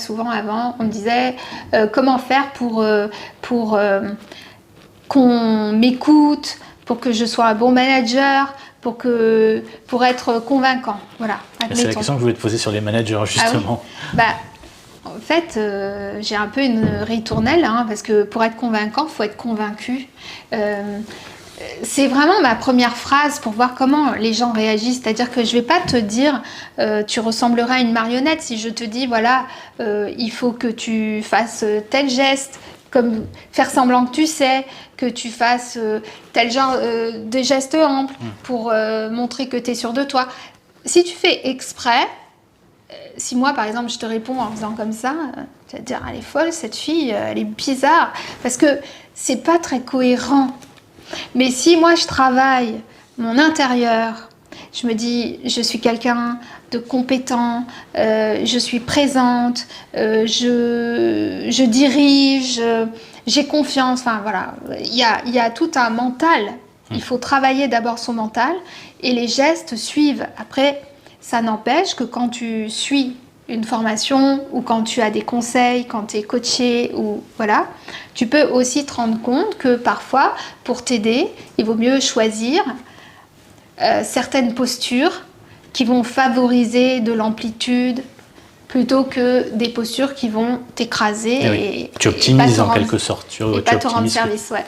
souvent avant, on me disait comment faire pour qu'on m'écoute, pour que je sois un bon manager, pour être convaincant. Voilà, c'est la question que je voulais te poser sur les managers, justement. Ah oui. En fait, j'ai un peu une ritournelle, parce que pour être convaincant, il faut être convaincu. C'est vraiment ma première phrase pour voir comment les gens réagissent. C'est-à-dire que je ne vais pas te dire tu ressembleras à une marionnette si je te dis voilà, il faut que tu fasses tel geste, comme faire semblant que tu sais, que tu fasses tel genre de gestes amples pour montrer que tu es sûr de toi. Si tu fais exprès, si moi par exemple je te réponds en faisant comme ça, tu vas te dire elle est folle cette fille, elle est bizarre, parce que c'est pas très cohérent. Mais si moi je travaille mon intérieur, je me dis je suis quelqu'un de compétent, je suis présente, je dirige, j'ai confiance, enfin voilà, il y a tout un mental. Il faut travailler d'abord son mental et les gestes suivent. Après, ça n'empêche que quand tu suis une formation ou quand tu as des conseils, quand tu es coaché, ou voilà, tu peux aussi te rendre compte que parfois, pour t'aider, il vaut mieux choisir certaines postures qui vont favoriser de l'amplitude plutôt que des postures qui vont t'écraser. Tu optimises en quelque sorte. Et pas te rendre service, ouais.